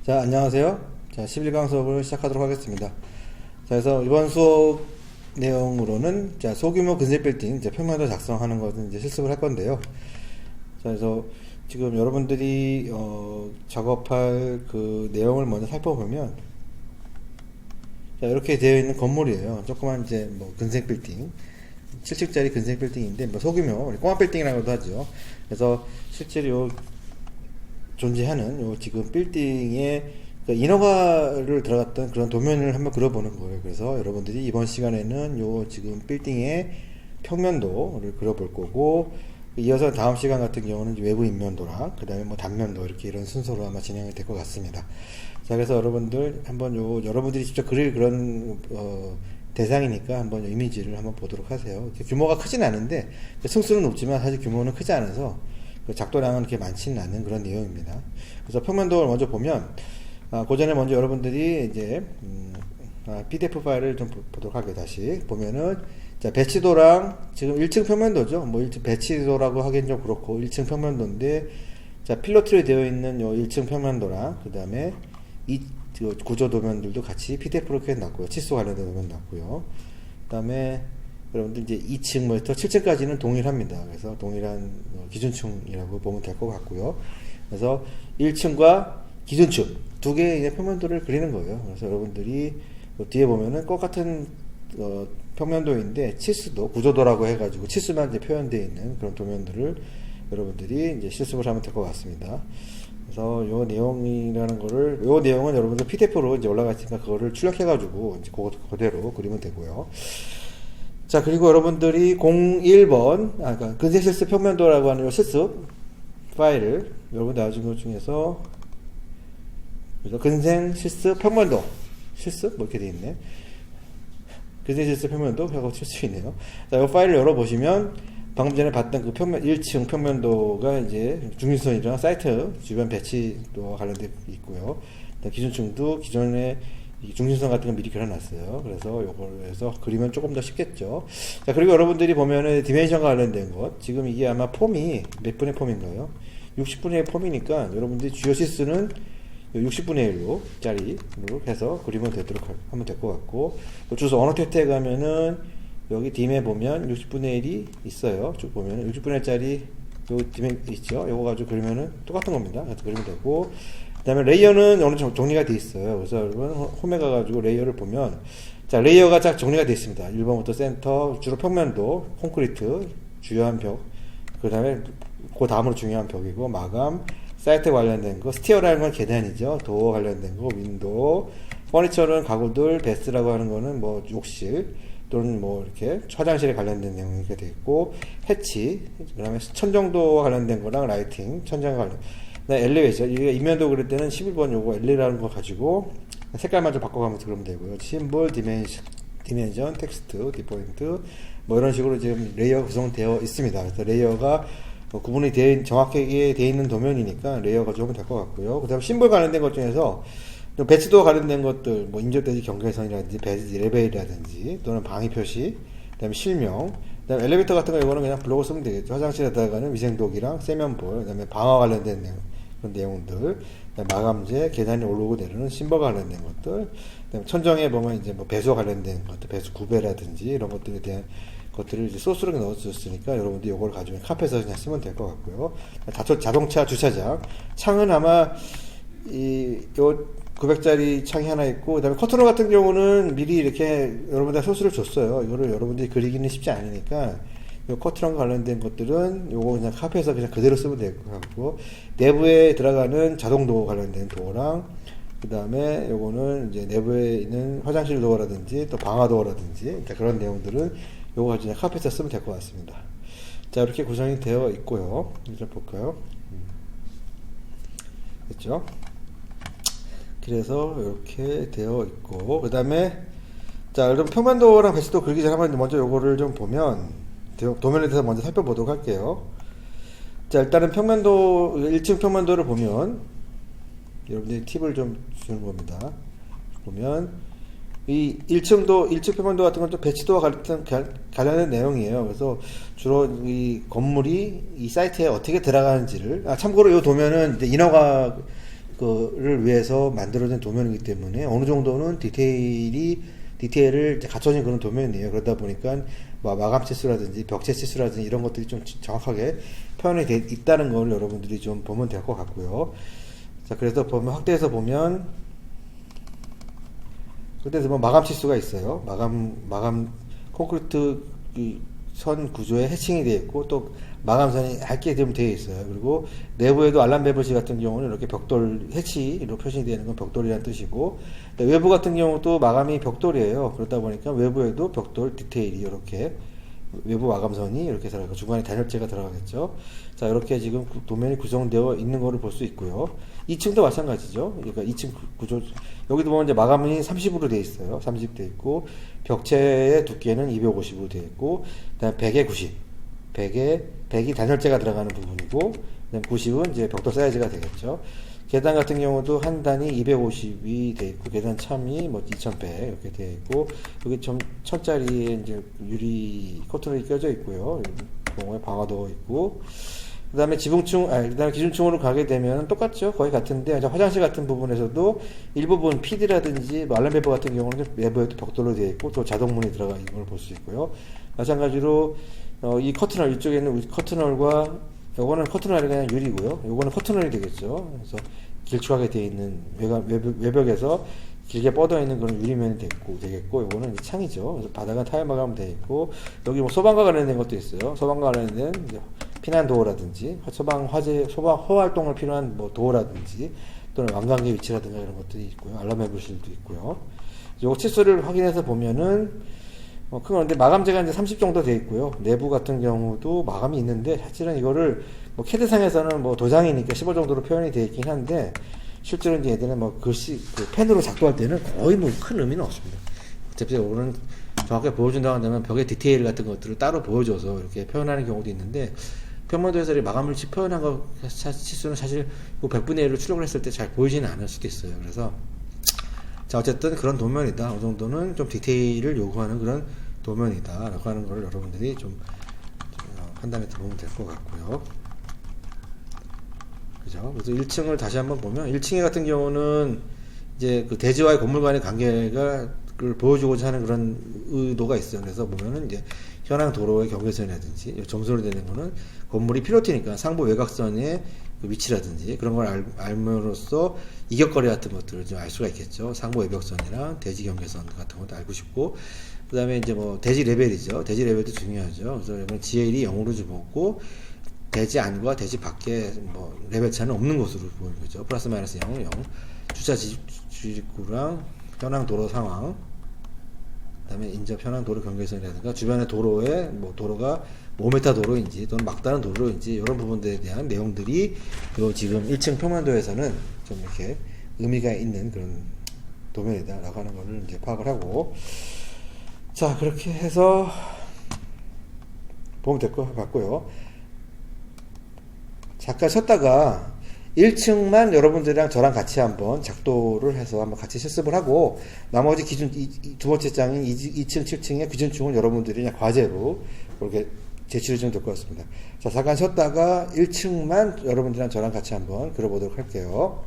자, 안녕하세요. 자, 11강 수업을 시작하도록 하겠습니다. 자, 그래서 이번 수업 내용으로는 자, 소규모 근색 빌딩, 이제 평면도 작성하는 것은 이제 실습을 할 건데요. 자, 그래서 지금 여러분들이 작업할 그 내용을 먼저 살펴보면 자, 이렇게 되어 있는 건물이에요. 조그만 이제 뭐 근색 빌딩, 7층짜리 근색 빌딩인데 뭐 소규모 꼬마 빌딩이라고도 하죠. 그래서 실제로 존재하는 요 지금 빌딩의 인허가를 들어갔던 그런 도면을 한번 그려보는 거예요. 그래서 여러분들이 이번 시간에는 요 지금 빌딩의 평면도를 그려볼 거고, 이어서 다음 시간 같은 경우는 외부 인면도랑 그 다음에 뭐 단면도 이렇게 이런 순서로 아마 진행이 될 것 같습니다. 자, 그래서 여러분들 한번 여러분들이 직접 그릴 그런 대상이니까 한번 이미지를 한번 보도록 하세요. 규모가 크진 않은데 층수는 높지만 사실 규모는 크지 않아서 작도량은 그렇게 많지는 않은 그런 내용입니다. 그래서 평면도를 먼저 보면, 그 전에 먼저 여러분들이 이제, PDF 파일을 좀 보도록 할게요. 다시 보면은, 자, 배치도랑 지금 1층 평면도죠. 뭐 1층 배치도라고 하기엔 좀 그렇고 1층 평면도인데, 자, 필로트로 되어 있는 요 1층 평면도랑 그 다음에 이 구조 도면들도 같이 PDF로 이렇게 놨고요. 치수 관련된 도면 놨고요. 그 다음에 여러분들 이제 2층부터 7층까지는 동일합니다. 그래서 동일한 기준층이라고 보면 될 것 같고요. 그래서 1층과 기준층 두 개의 평면도를 그리는 거예요. 그래서 여러분들이 뒤에 보면은 똑같은 평면도인데 치수도 구조도라고 해가지고 치수만 이제 표현되어 있는 그런 도면들을 여러분들이 이제 실습을 하면 될 것 같습니다. 그래서 요 내용이라는 거를, 요 내용은 여러분들 PDF로 이제 올라가 있으니까 그거를 출력해가지고 이제 그대로 그리면 되고요. 자, 그리고 여러분들이 01번, 그러니까 근색 실습 평면도라고 하는 요 실습 파일을 여러분 나와준 것 중에서, 그래서 근색 실습 평면도, 실습? 뭐 이렇게 돼 있네. 근색 실습 평면도 하고 칠 수 있네요. 자, 요 파일을 열어보시면, 방금 전에 봤던 그 1층 평면도가 이제 중심선이랑 사이트 주변 배치도와 관련돼 있고요. 기준층도 기존에 중심선 같은 거 미리 그려놨어요. 그래서 요걸 해서 그리면 조금 더 쉽겠죠. 자, 그리고 여러분들이 보면은 디멘션과 관련된 것, 지금 이게 아마 폼이 몇 분의 폼인가요? 60분의 1 폼이니까 여러분들이 주요 시수는 60분의 1로 짜리로 해서 그리면 되도록 하면 될 것 같고, 주소 언어 텍스트에 가면은 여기 딤에 보면 60분의 1이 있어요. 쭉 보면은 60분의 1짜리 요 딤에 있죠. 요거 가지고 그리면은 똑같은 겁니다. 그래서 그리면 되고, 그 다음에 레이어는 어느 정도 정리가 되어 있어요. 그래서 여러분 홈에 가가지고 레이어를 보면, 자, 레이어가 딱 정리가 되어 있습니다. 1번부터 센터, 주로 평면도, 콘크리트, 주요한 벽, 그 다음에 그 다음으로 중요한 벽이고, 마감, 사이트 관련된 거, 스티어라는 건 계단이죠. 도어 관련된 거, 윈도우, 퍼니처는 가구들, 베스트라고 하는 거는 뭐 욕실 또는 뭐 이렇게 화장실에 관련된 내용이 이렇게 되어 있고, 해치, 그 다음에 천정도와 관련된 거랑 라이팅, 천장 관련, 엘리베이터, 이게 인면도 그릴 때는 11번 요거 엘리라는 거 가지고 색깔만 좀 바꿔가면서 그러면 되고요. 심볼, 디멘션, 텍스트, 디포인트, 뭐 이런 식으로 지금 레이어 구성되어 있습니다. 그래서 레이어가 구분이 정확하게 되어 있는 도면이니까 레이어가 좀 될 것 같고요. 그 다음에 심볼 관련된 것 중에서 배치도와 관련된 것들, 뭐 인접대지 경계선이라든지 배지 레벨이라든지 또는 방위 표시, 그 다음에 실명, 그 다음에 엘리베이터 같은 거 이거는 그냥 블로그 쓰면 되겠죠. 화장실에 들어가는 위생독이랑 세면볼, 그 다음에 방화 관련된 그런 내용들, 마감재, 계단에 오르고 내리는 심벌과 관련된 것들, 그다음에 천정에 보면 이제 뭐 배수와 관련된 것들, 배수 구배라든지 이런 것들에 대한 것들을 이제 소스로 넣어줬으니까 여러분들이 이걸 가지고 카페에서 그냥 쓰면 될 것 같고요. 자동차 주차장, 창은 아마 요 900짜리 창이 하나 있고, 그 다음에 커튼홀 같은 경우는 미리 이렇게 여러분들 소스를 줬어요. 이거를 여러분들이 그리기는 쉽지 않으니까 요 커튼홀과 관련된 것들은 요거 그냥 카페에서 그냥 그대로 쓰면 될 것 같고, 내부에 들어가는 자동도어 관련된 도어랑, 그 다음에 요거는 이제 내부에 있는 화장실 도어라든지 또 방화 도어라든지 그런 내용들은 요거 가지고 그냥 카페에서 쓰면 될 것 같습니다. 자, 이렇게 구성이 되어 있고요. 이제 볼까요? 됐죠? 그래서 이렇게 되어 있고, 그 다음에 자, 여러분 평면도랑 배치도 그리기 전에 한번 먼저 요거를 좀 보면, 도면에 대해서 먼저 살펴보도록 할게요. 자, 일단은 평면도, 1층 평면도를 보면 여러분들이 팁을 좀 주는 겁니다. 보면 이 1층 평면도 같은 건 또 배치도와 관련된 내용이에요. 그래서 주로 이 건물이 이 사이트에 어떻게 들어가는지를, 참고로 이 도면은 이제 인허가 거를 위해서 만들어진 도면이기 때문에 어느 정도는 디테일을 이제 갖춰진 그런 도면이에요. 그러다 보니까 뭐 마감 치수라든지 벽체 치수라든지 이런 것들이 좀 정확하게 표현이 돼 있다는 걸 여러분들이 좀 보면 될 것 같고요. 자, 그래서 보면 확대해서 보면 마감 치수가 있어요. 마감 콘크리트 선 구조에 해칭이 되어 있고 또 마감선이 얇게 좀 되어 있어요. 그리고 내부에도 알람 베버시 같은 경우는 이렇게 벽돌 해치로 표시되는 건 벽돌이라는 뜻이고, 외부 같은 경우도 마감이 벽돌이에요. 그러다 보니까 외부에도 벽돌 디테일이 이렇게 외부 마감선이 이렇게 들어가고 중간에 단열재가 들어가겠죠. 자, 이렇게 지금 도면이 구성되어 있는 거를 볼 수 있고요. 2층도 마찬가지죠. 그러니까 2층 구조, 여기도 보면 이제 마감이 30으로 되어 있어요. 30 되어 있고, 벽체의 두께는 250으로 되어 있고, 그다음 100에 90. 100이 단열재가 들어가는 부분이고, 그다음 90은 이제 벽돌 사이즈가 되겠죠. 계단 같은 경우도 한 단이 250이 되어 있고, 계단 참이 뭐 2100 이렇게 되어 있고, 여기 좀 1000짜리에 이제 유리 커튼이 껴져 있고요. 공에 방화도 있고, 그 다음에 그다음에 기준층으로 가게 되면 똑같죠. 거의 같은데, 화장실 같은 부분에서도 일부분 PD라든지 뭐 알람베버 같은 경우는 내부에도 벽돌로 되어 있고, 또 자동문이 들어가 있는 걸 볼 수 있고요. 마찬가지로, 이 커튼홀, 이쪽에 있는 커튼홀과, 요거는 커튼홀이 그냥 유리고요. 요거는 커튼홀이 되겠죠. 그래서 길쭉하게 되어 있는 외벽에서 길게 뻗어 있는 그런 유리면이 되겠고, 요거는 이제 창이죠. 그래서 바닥은 타일 마감 되어 있고, 여기 뭐 소방과 관련된 것도 있어요. 소방과 관련된 이제 피난 도어라든지, 소방 허활동을 필요한 뭐 도어라든지, 또는 왕관계 위치라든가 이런 것들이 있고요. 알람 해부실도 있고요. 요거 치수를 확인해서 보면은, 그런데 마감재가 이제 30 정도 되어 있고요. 내부 같은 경우도 마감이 있는데, 사실은 이거를 뭐 캐드상에서는 뭐 도장이니까 15 정도로 표현이 되어 있긴 한데, 실제로 이제 얘들은 뭐 펜으로 작동할 때는 거의 뭐 큰 의미는 없습니다. 어차피 오늘 정확하게 보여준다고 한다면 벽의 디테일 같은 것들을 따로 보여줘서 이렇게 표현하는 경우도 있는데, 평면도에서 마감물질 표현한 거 치수는 사실 100분의 1로 출력을 했을 때 잘 보이지는 않을 수도 있어요. 그래서 자, 어쨌든 그런 도면이다. 어느 정도는 좀 디테일을 요구하는 그런 도면이다 라고 하는 걸 여러분들이 좀 판단해 보면 될 것 같고요. 그죠? 그래서 1층을 다시 한번 보면 1층에 같은 경우는 이제 그 대지와의 건물 간의 관계가 를 보여주고자 하는 그런 의도가 있어요. 그래서 보면은 이제 현황 도로의 경계선이라든지 점선으로 되는 거는 건물이 필요티니까 상부 외곽선의 그 위치라든지 그런 걸 알므로써 이격거리 같은 것들을 좀 알 수가 있겠죠. 상부 외벽선이랑 대지 경계선 같은 것도 알고 싶고, 그 다음에 이제 뭐 대지 레벨이죠. 대지 레벨도 중요하죠. 그래서 이건 GL이 0으로 집어먹고 대지 안과 대지 밖에 뭐 레벨 차는 없는 것으로 보이는 거죠. 플러스 마이너스 0, 0. 주차 지식구랑 현황 도로 상황, 그 다음에 인접 현황 도로 경계선이라든가 주변의 도로에 뭐 도로가 5m 도로인지 또는 막다른 도로인지 이런 부분들에 대한 내용들이 요 지금 1층 평면도에서는 좀 이렇게 의미가 있는 그런 도면이다 라고 하는 거를 이제 파악을 하고, 자, 그렇게 해서 보면 될 것 같고요. 잠깐 쉬었다가 1층만 여러분들이랑 저랑 같이 한번 작도를 해서 한번 같이 실습을 하고, 나머지 두 번째 장인 2층, 7층의 기준층은 여러분들이 그냥 과제로 이렇게 제출해 주면 될 것 같습니다. 자, 잠깐 쉬었다가 1층만 여러분들이랑 저랑 같이 한번 그려보도록 할게요.